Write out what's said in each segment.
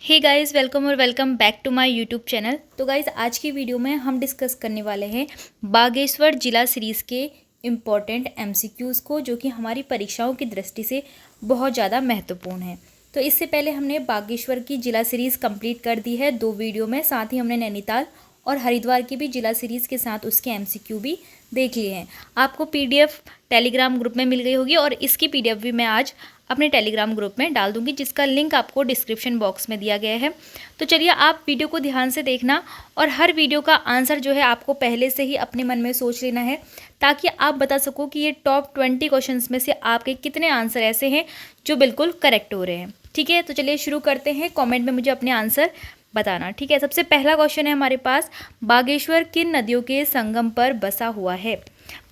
हे guys, welcome और welcome back to my YouTube channel. तो guys, आज की वीडियो में हम डिस्कस करने वाले हैं बागेश्वर जिला सीरीज़ के इम्पॉर्टेंट एमसीक्यूज़ को, जो कि हमारी परीक्षाओं की दृष्टि से बहुत ज़्यादा महत्वपूर्ण है। तो इससे पहले हमने बागेश्वर की जिला सीरीज़ कंप्लीट कर दी है 2 वीडियो में, साथ ही हमने नैनीताल और हरिद्वार की भी जिला सीरीज़ के साथ उसके एमसीक्यू भी देख लिए हैं। आपको पीडीएफ टेलीग्राम ग्रुप में मिल गई होगी और इसकी पीडीएफ भी मैं आज अपने टेलीग्राम ग्रुप में डाल दूंगी, जिसका लिंक आपको डिस्क्रिप्शन बॉक्स में दिया गया है। तो चलिए, आप वीडियो को ध्यान से देखना और हर वीडियो का आंसर जो है आपको पहले से ही अपने मन में सोच लेना है, ताकि आप बता सको कि ये टॉप 20 क्वेश्चंस में से आपके कितने आंसर ऐसे हैं जो बिल्कुल करेक्ट हो रहे हैं। ठीक है, तो चलिए शुरू करते हैं। कॉमेंट में मुझे अपने आंसर बताना। ठीक है, सबसे पहला क्वेश्चन है हमारे पास, बागेश्वर किन नदियों के संगम पर बसा हुआ है।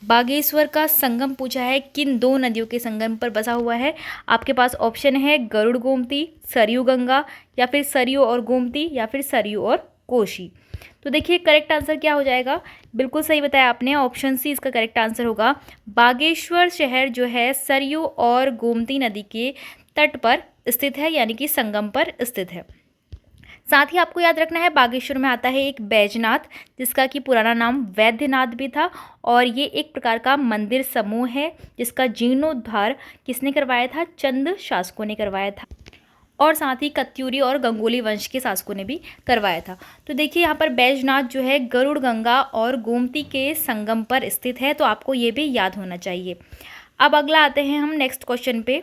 बागेश्वर का संगम पूछा है, किन 2 नदियों के संगम पर बसा हुआ है। आपके पास ऑप्शन है गरुड़ गोमती, सरयू गंगा, या फिर सरयू और गोमती, या फिर सरयू और कोशी। तो देखिए, करेक्ट आंसर क्या हो जाएगा। बिल्कुल सही बताया आपने, ऑप्शन सी इसका करेक्ट आंसर होगा। बागेश्वर शहर जो है सरयू और गोमती नदी के तट पर स्थित है, यानी कि संगम पर स्थित है। साथ ही आपको याद रखना है, बागेश्वर में आता है एक बैजनाथ, जिसका कि पुराना नाम वैद्यनाथ भी था, और ये एक प्रकार का मंदिर समूह है जिसका जीर्णोद्धार किसने करवाया था? चंद शासकों ने करवाया था, और साथ ही कत्यूरी और गंगोली वंश के शासकों ने भी करवाया था। तो देखिए, यहाँ पर बैजनाथ जो है गरुड़ गंगा और गोमती के संगम पर स्थित है, तो आपको ये भी याद होना चाहिए। अब अगला आते हैं हम नेक्स्ट क्वेश्चन पे।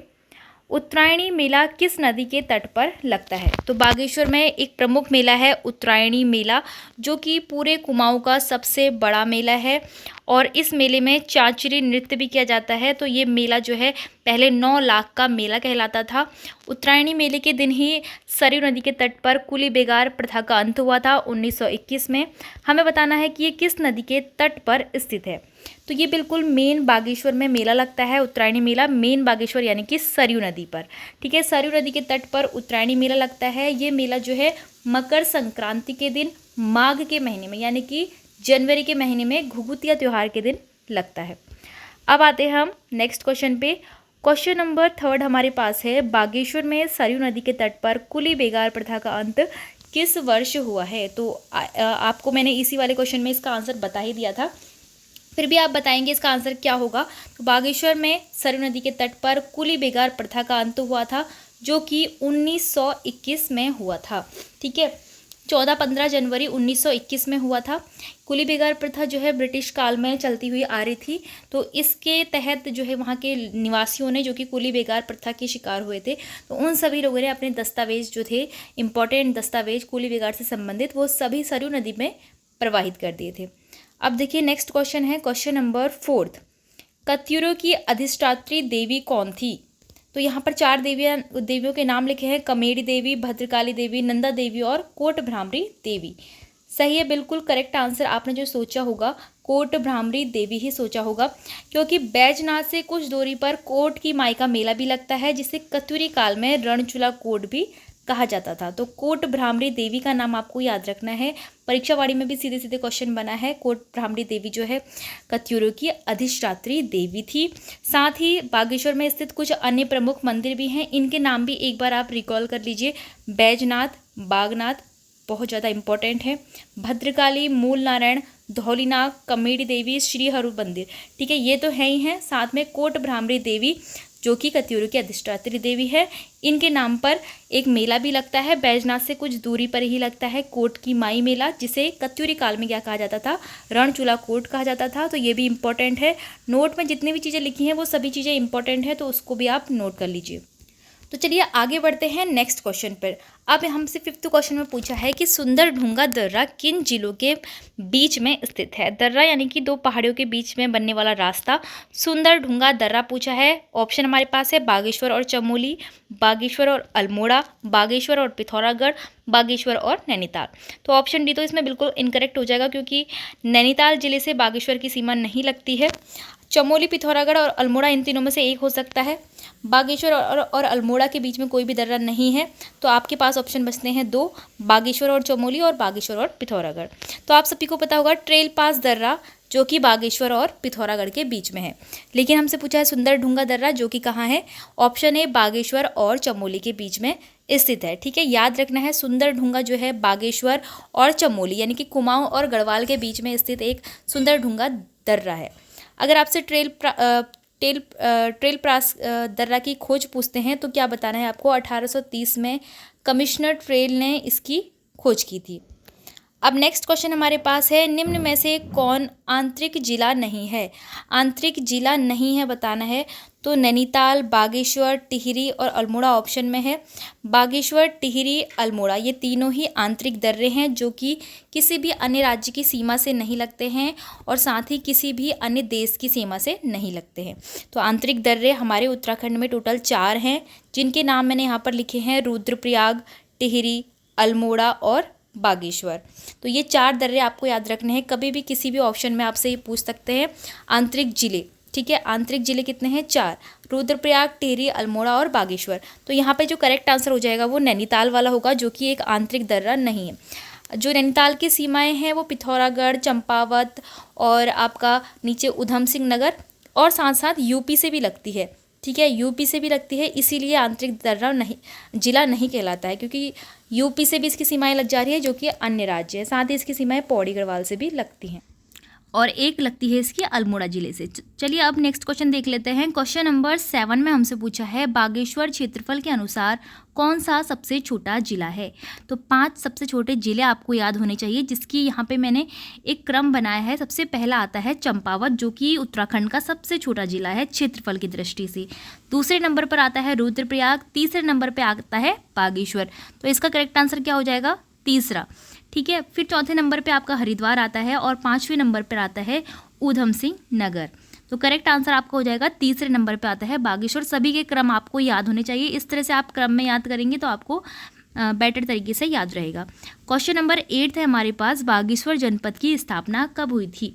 उत्तरायणी मेला किस नदी के तट पर लगता है? तो बागेश्वर में एक प्रमुख मेला है उत्तरायणी मेला, जो कि पूरे कुमाऊं का सबसे बड़ा मेला है, और इस मेले में चांचरी नृत्य भी किया जाता है। तो ये मेला जो है पहले 9 लाख का मेला कहलाता था। उत्तरायणी मेले के दिन ही सरयू नदी के तट पर कुली बेगार प्रथा का अंत हुआ था 1921 में। हमें बताना है कि ये किस नदी के तट पर स्थित है। तो ये बिल्कुल मेन बागेश्वर में मेला लगता है, उत्तरायणी मेला मेन बागेश्वर यानी कि सरयू नदी पर। ठीक है, सरयू नदी के तट पर उत्तरायणी मेला लगता है। ये मेला जो है मकर संक्रांति के दिन माघ के महीने में, यानी कि जनवरी के महीने में घुघुतिया त्यौहार के दिन लगता है। अब आते हैं हम नेक्स्ट क्वेश्चन पे। क्वेश्चन नंबर 3 हमारे पास है, बागेश्वर में सरयू नदी के तट पर कुली बेगार प्रथा का अंत किस वर्ष हुआ है? तो आपको मैंने इसी वाले क्वेश्चन में इसका आंसर बता ही दिया था, फिर भी आप बताएंगे इसका आंसर क्या होगा। तो बागेश्वर में सरयू नदी के तट पर कुली बेगार प्रथा का अंत हुआ था, जो कि 1921 में हुआ था। ठीक है, 14-15 जनवरी 1921 में हुआ था। कुली बेगार प्रथा जो है ब्रिटिश काल में चलती हुई आ रही थी, तो इसके तहत जो है वहाँ के निवासियों ने, जो कि कुली बेगार प्रथा के शिकार हुए थे, तो उन सभी लोगों ने अपने दस्तावेज जो थे, इंपॉर्टेंट दस्तावेज कुली बेगार से संबंधित, वो सभी सरयू नदी में प्रवाहित कर दिए थे। अब देखिए, नेक्स्ट क्वेश्चन है क्वेश्चन नंबर 4। कत्यूरों की अधिष्ठात्री देवी कौन थी? तो यहाँ पर 4 देवियों के नाम लिखे हैं, कमेरी देवी, भद्रकाली देवी, नंदा देवी और कोट भ्रामरी देवी। सही है, बिल्कुल करेक्ट आंसर आपने जो सोचा होगा, कोट भ्रामरी देवी ही सोचा होगा, क्योंकि बैजनाथ से कुछ दूरी पर कोट की माई का मेला भी लगता है, जिसे कत्यूरी काल में रणचूला कोट भी कहा जाता था। तो कोट भ्रामरी देवी का नाम आपको याद रखना है, परीक्षावाड़ी में भी सीधे सीधे क्वेश्चन बना है। कोट भ्रामरी देवी जो है कत्यूरों की अधिष्ठात्री देवी थी। साथ ही बागेश्वर में स्थित कुछ अन्य प्रमुख मंदिर भी हैं, इनके नाम भी एक बार आप रिकॉल कर लीजिए। बैजनाथ, बागनाथ बहुत ज़्यादा इंपॉर्टेंट है, भद्रकाली, मूल नारायण, धौलीनाग, कमेरी देवी, श्री हरु मंदिर। ठीक है, ये तो है ही हैं। साथ में कोट भ्रामरी देवी, जो कि कत्यूरों की अधिष्ठात्री देवी है, इनके नाम पर एक मेला भी लगता है, बैजनाथ से कुछ दूरी पर ही लगता है, कोट की माई मेला, जिसे कत्यूरी काल में क्या कहा जाता था? रणचूला कोट कहा जाता था। तो ये भी इंपॉर्टेंट है। नोट में जितनी भी चीज़ें लिखी हैं वो सभी चीज़ें इंपॉर्टेंट है, तो उसको भी आप नोट कर लीजिए। तो चलिए आगे बढ़ते हैं नेक्स्ट क्वेश्चन पर। अब हमसे 5th क्वेश्चन में पूछा है कि सुंदर ढूंगा दर्रा किन जिलों के बीच में स्थित है? दर्रा यानी कि 2 पहाड़ियों के बीच में बनने वाला रास्ता, सुंदर ढूंगा दर्रा पूछा है। ऑप्शन हमारे पास है बागेश्वर और चमोली, बागेश्वर और अल्मोड़ा, बागेश्वर और पिथौरागढ़, बागेश्वर और नैनीताल। तो ऑप्शन डी तो इसमें बिल्कुल इनकरेक्ट हो जाएगा, क्योंकि नैनीताल जिले से बागेश्वर की सीमा नहीं लगती है। चमोली, पिथौरागढ़ और अल्मोड़ा इन तीनों में से एक हो सकता है। बागेश्वर और अल्मोड़ा के बीच में कोई भी दर्रा नहीं है, तो आपके पास ऑप्शन बचते हैं दो, बागेश्वर और चमोली और बागेश्वर और पिथौरागढ़। तो आप सभी को पता होगा ट्रेल पास दर्रा जो कि बागेश्वर और पिथौरागढ़ के बीच में है। लेकिन हमसे पूछा है सुंदर ढूंगा दर्रा जो कि कहाँ है, ऑप्शन ए बागेश्वर और चमोली के बीच में स्थित है। ठीक है, याद रखना है सुंदर ढूंगा जो है बागेश्वर और चमोली यानी कि कुमाऊं और गढ़वाल के बीच में स्थित एक सुंदर ढूंगा दर्रा है। अगर आपसे ट्रेल पास दर्रा की खोज पूछते हैं तो क्या बताना है आपको, 1830 में कमिश्नर ट्रेल ने इसकी खोज की थी। अब नेक्स्ट क्वेश्चन हमारे पास है, निम्न में से कौन आंतरिक जिला नहीं है। आंतरिक जिला नहीं है बताना है, तो नैनीताल, बागेश्वर, टिहरी और अल्मोड़ा ऑप्शन में है। बागेश्वर, टिहरी, अल्मोड़ा ये तीनों ही आंतरिक दर्रे हैं जो कि किसी भी अन्य राज्य की सीमा से नहीं लगते हैं और साथ ही किसी भी अन्य देश की सीमा से नहीं लगते हैं। तो आंतरिक दर्रे हमारे उत्तराखंड में टोटल 4 हैं, जिनके नाम मैंने यहाँ पर लिखे हैं, रुद्रप्रयाग, टिहरी, अल्मोड़ा और बागेश्वर। तो ये 4 दर्रे आपको याद रखने हैं, कभी भी किसी भी ऑप्शन में आपसे ये पूछ सकते हैं आंतरिक जिले। ठीक है, आंतरिक जिले कितने हैं, 4, रुद्रप्रयाग, टिहरी, अल्मोड़ा और बागेश्वर। तो यहाँ पे जो करेक्ट आंसर हो जाएगा वो नैनीताल वाला होगा जो कि एक आंतरिक दर्रा नहीं है। जो नैनीताल की सीमाएं हैं वो पिथौरागढ़, चंपावत और आपका नीचे उधम सिंह नगर और साथ साथ यूपी से भी लगती है। ठीक है, यूपी से भी लगती है, इसीलिए आंतरिक दर्रा नहीं, जिला नहीं कहलाता है, क्योंकि यूपी से भी इसकी सीमाएं लग जा रही है जो कि अन्य राज्य है। साथ ही इसकी सीमाएं पौड़ी गढ़वाल से भी लगती हैं और एक लगती है इसकी अल्मोड़ा जिले से। चलिए अब नेक्स्ट क्वेश्चन देख लेते हैं। क्वेश्चन नंबर 7 में हमसे पूछा है, बागेश्वर क्षेत्रफल के अनुसार कौन सा सबसे छोटा जिला है। तो 5 सबसे छोटे जिले आपको याद होने चाहिए, जिसकी यहाँ पे मैंने एक क्रम बनाया है। सबसे पहला आता है चंपावत जो कि उत्तराखंड का सबसे छोटा जिला है क्षेत्रफल की दृष्टि से। दूसरे नंबर पर आता है रुद्रप्रयाग, तीसरे नंबर पर आता है बागेश्वर। तो इसका करेक्ट आंसर क्या हो जाएगा, तीसरा। ठीक है, फिर चौथे नंबर पे आपका हरिद्वार आता है और 5वें नंबर पर आता है उधम सिंह नगर। तो करेक्ट आंसर आपका हो जाएगा तीसरे नंबर पे आता है बागेश्वर। सभी के क्रम आपको याद होने चाहिए, इस तरह से आप क्रम में याद करेंगे तो आपको बेटर तरीके से याद रहेगा। क्वेश्चन नंबर 8 है हमारे पास, बागेश्वर जनपद की स्थापना कब हुई थी।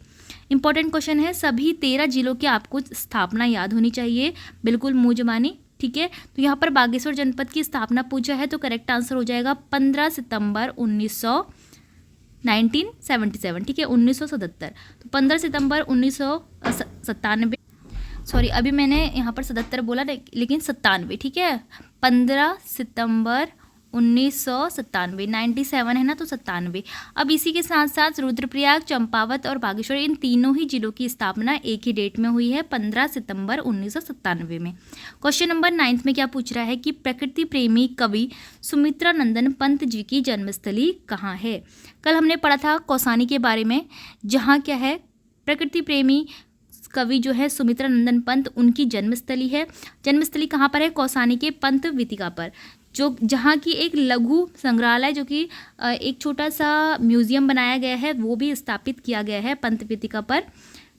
इंपॉर्टेंट क्वेश्चन है, सभी 13 जिलों की आपको स्थापना याद होनी चाहिए, बिल्कुल मुँह जबानी। ठीक है, तो यहाँ पर बागेश्वर जनपद की स्थापना पूछा है तो करेक्ट आंसर हो जाएगा 15 सितंबर 1977। ठीक है, 1977। तो 15 सितंबर 1997, सॉरी अभी मैंने यहाँ पर 77 बोला लेकिन 97। ठीक है, 15 सितंबर 1997, 97 है ना तो 97। अब इसी के साथ साथ रुद्रप्रयाग, चंपावत और बागेश्वर इन तीनों ही जिलों की स्थापना एक ही डेट में हुई है, 15 सितंबर 1997 में। क्वेश्चन नंबर 9 में क्या पूछ रहा है कि प्रकृति प्रेमी कवि सुमित्रा नंदन पंत जी की जन्मस्थली कहाँ है। कल हमने पढ़ा था कौसानी के बारे में, जहाँ क्या है प्रकृति प्रेमी कवि जो है सुमित्रा नंदन पंत, उनकी जन्मस्थली है। जन्मस्थली कहाँ पर है, कौसानी के पंत वीथिका पर, जो जहाँ की एक लघु संग्रहालय जो कि एक छोटा सा म्यूजियम बनाया गया है वो भी स्थापित किया गया है पंत वीथिका पर।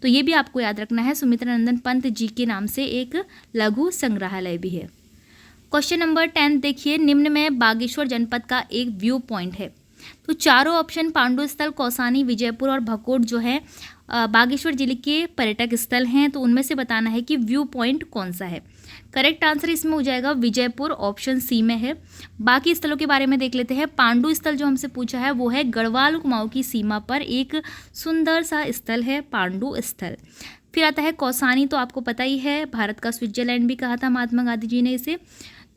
तो ये भी आपको याद रखना है, सुमित्रा नंदन पंत जी के नाम से एक लघु संग्रहालय भी है। क्वेश्चन नंबर 10 देखिए, निम्न में बागेश्वर जनपद का एक व्यू पॉइंट है। तो चारों ऑप्शन पांडु स्थल, कौसानी, विजयपुर और भकोट जो है बागेश्वर जिले के पर्यटक स्थल हैं, तो उनमें से बताना है कि व्यू पॉइंट कौन सा है। करेक्ट आंसर इसमें हो जाएगा विजयपुर, ऑप्शन सी में है। बाकी स्थलों के बारे में देख लेते हैं। पांडु स्थल जो हमसे पूछा है वो है गढ़वाल कुमाऊं की सीमा पर एक सुंदर सा स्थल है पांडु स्थल। फिर आता है कौसानी, तो आपको पता ही है भारत का स्विट्जरलैंड भी कहा था महात्मा गांधी जी ने इसे,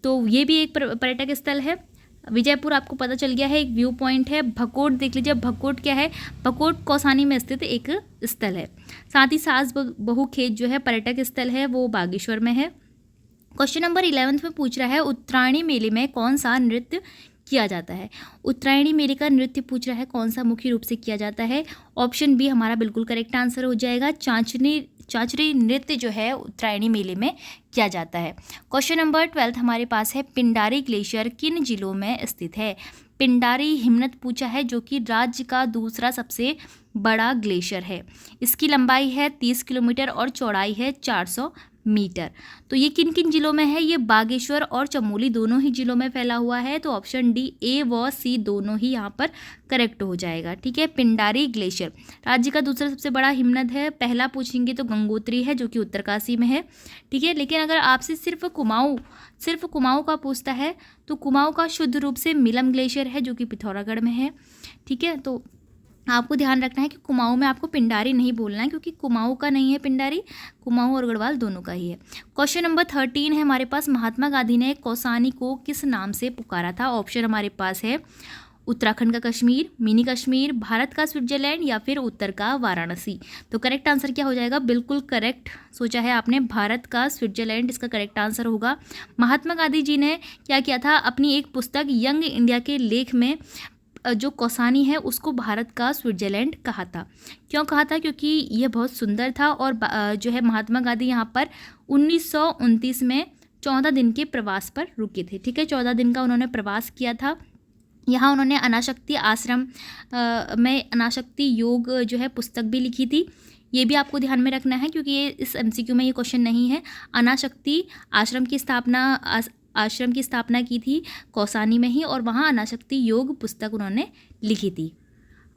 तो ये भी एक पर्यटक स्थल है। विजयपुर आपको पता चल गया है, एक व्यू पॉइंट है। भकोट देख लीजिए, भकोट क्या है, भकोट कौसानी में स्थित एक स्थल है। साथ ही सास बहू खेत जो है पर्यटक स्थल है, वो बागेश्वर में है। क्वेश्चन नंबर 11 में पूछ रहा है, उत्तरायणी मेले में कौन सा नृत्य किया जाता है। उत्तरायणी मेले का नृत्य पूछ रहा है कौन सा मुख्य रूप से किया जाता है। ऑप्शन बी हमारा बिल्कुल करेक्ट आंसर हो जाएगा, चांचरी नृत्य जो है उत्तरायणी मेले में किया जाता है। क्वेश्चन नंबर 12 हमारे पास है, पिंडारी ग्लेशियर किन जिलों में स्थित है। पिंडारी हिमनद पूछा है जो कि राज्य का दूसरा सबसे बड़ा ग्लेशियर है। इसकी लंबाई है 30 किलोमीटर और चौड़ाई है 400 मीटर। तो ये किन किन जिलों में है? ये बागेश्वर और चमोली दोनों ही जिलों में फैला हुआ है। तो ऑप्शन डी, ए व सी दोनों ही यहाँ पर करेक्ट हो जाएगा। ठीक है। पिंडारी ग्लेशियर राज्य का दूसरा सबसे बड़ा हिमनद है। पहला पूछेंगे तो गंगोत्री है जो कि उत्तरकाशी में है। ठीक है। लेकिन अगर आपसे सिर्फ कुमाऊं का पूछता है तो कुमाऊं का शुद्ध रूप से मिलम ग्लेशियर है जो कि पिथौरागढ़ में है। ठीक है। तो आपको ध्यान रखना है कि कुमाऊं में आपको पिंडारी नहीं बोलना है, क्योंकि कुमाऊं का नहीं है पिंडारी, कुमाऊं और गढ़वाल दोनों का ही है। क्वेश्चन नंबर 13 है हमारे पास, महात्मा गांधी ने कौसानी को किस नाम से पुकारा था? ऑप्शन हमारे पास है उत्तराखंड का कश्मीर, मिनी कश्मीर, भारत का स्विट्जरलैंड या फिर उत्तर का वाराणसी। तो करेक्ट आंसर क्या हो जाएगा? बिल्कुल करेक्ट सोचा है आपने, भारत का स्विट्जरलैंड इसका करेक्ट आंसर होगा। महात्मा गांधी जी ने क्या किया था? अपनी एक पुस्तक यंग इंडिया के लेख में जो कौसानी है उसको भारत का स्विट्जरलैंड कहा था। क्यों कहा था? क्योंकि यह बहुत सुंदर था और जो है महात्मा गांधी यहाँ पर 1929 में 14 दिन के प्रवास पर रुके थे। ठीक है। 14 दिन का उन्होंने प्रवास किया था। यहाँ उन्होंने अनाशक्ति आश्रम में अनाशक्ति योग जो है पुस्तक भी लिखी थी। ये भी आपको ध्यान में रखना है क्योंकि ये इस MCQ में ये क्वेश्चन नहीं है। अनाशक्ति आश्रम की स्थापना की थी कौसानी में ही, और वहाँ अनाशक्ति योग पुस्तक उन्होंने लिखी थी।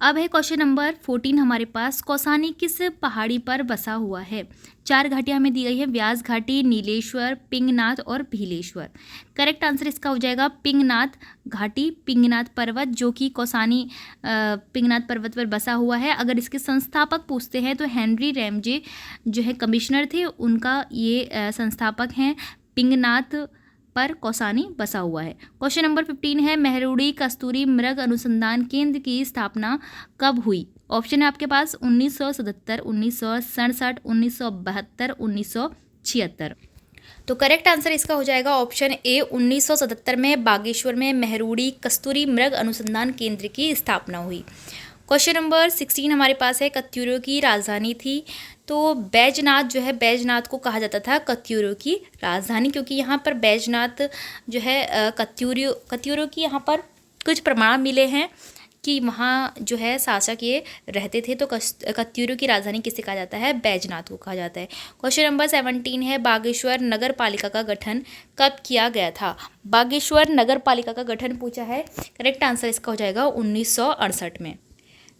अब है क्वेश्चन नंबर 14 हमारे पास, कौसानी किस पहाड़ी पर बसा हुआ है? 4 घाटियाँ हमें दी गई है, व्यास घाटी, नीलेश्वर, पिंगनाथ और भीलेश्वर। करेक्ट आंसर इसका हो जाएगा पिंगनाथ घाटी, पिंगनाथ पर्वत, जो कि कौसानी पिंगनाथ पर्वत पर बसा हुआ है। अगर इसके संस्थापक पूछते हैं तो हेनरी रैमजे जो है कमिश्नर थे, उनका ये संस्थापक हैं। पिंगनाथ पर कौसानी बसा हुआ है। क्वेश्चन नंबर 15 है, मेहरुड़ी कस्तूरी मृग अनुसंधान केंद्र की स्थापना कब हुई? ऑप्शन है आपके पास 1977, 1967, 1972, 1976। तो करेक्ट आंसर इसका हो जाएगा ऑप्शन ए, 1977 में बागेश्वर में मेहरुड़ी कस्तूरी मृग अनुसंधान केंद्र की स्थापना हुई। क्वेश्चन नंबर 16 हमारे पास है, कत्यूरों की राजधानी थी। तो बैजनाथ जो है, बैजनाथ को कहा जाता था कत्यूरों की राजधानी, क्योंकि यहाँ पर बैजनाथ जो है कत्यूरों की यहाँ पर कुछ प्रमाण मिले हैं कि वहाँ जो है शासक ये रहते थे। तो कत्यूरों की राजधानी किसे कहा जाता है? बैजनाथ को कहा जाता है। क्वेश्चन नंबर 17 है, बागेश्वर नगर पालिका का गठन कब किया गया था? बागेश्वर नगर पालिका का गठन पूछा है। करेक्ट आंसर इसका हो जाएगा 1968 में।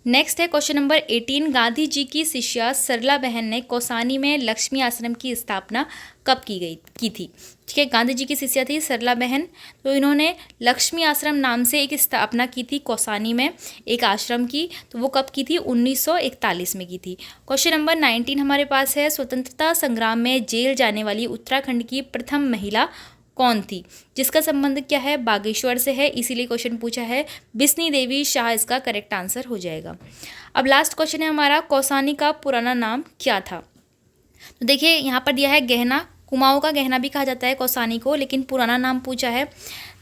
नेक्स्ट है क्वेश्चन नंबर 18, गांधी जी की शिष्या सरला बहन ने कौसानी में लक्ष्मी आश्रम की स्थापना कब की थी? ठीक है। गांधी जी की शिष्या थी सरला बहन, तो इन्होंने लक्ष्मी आश्रम नाम से एक स्थापना की थी कौसानी में एक आश्रम की। तो वो कब की थी? 1941 में की थी। क्वेश्चन नंबर 19 हमारे पास है, स्वतंत्रता संग्राम में जेल जाने वाली उत्तराखंड की प्रथम महिला कौन थी? जिसका संबंध क्या है? बागेश्वर से है, इसीलिए क्वेश्चन पूछा है। बिस्नी देवी शाह इसका करेक्ट आंसर हो जाएगा। अब लास्ट क्वेश्चन है हमारा, कौसानी का पुराना नाम क्या था? तो देखिए यहाँ पर दिया है गहना, कुमाऊं का गहना भी कहा जाता है कौसानी को, लेकिन पुराना नाम पूछा है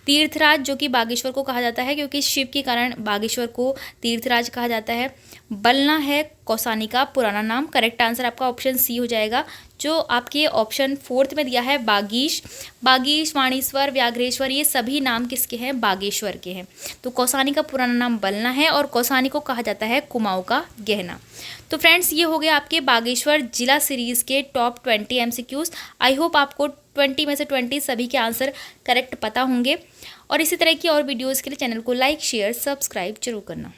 तीर्थराज, जो कि बागेश्वर को कहा जाता है क्योंकि शिव के कारण बागेश्वर को तीर्थराज कहा जाता है। बलना है कौसानी का पुराना नाम। करेक्ट आंसर आपका ऑप्शन सी हो जाएगा। जो आपके ऑप्शन 4 में दिया है बागीश, वाणीश्वर, व्याघ्रेश्वर, ये सभी नाम किसके हैं? बागेश्वर के हैं। तो कौसानी का पुराना नाम बलना है और कौसानी को कहा जाता है कुमाऊं का गहना। तो फ्रेंड्स, ये हो गया आपके बागेश्वर जिला सीरीज़ के टॉप 20 MCQs। आई होप आपको 20 में से 20 सभी के आंसर करेक्ट पता होंगे। और इसी तरह की और वीडियोज़ के लिए चैनल को लाइक, शेयर, सब्सक्राइब जरूर करना।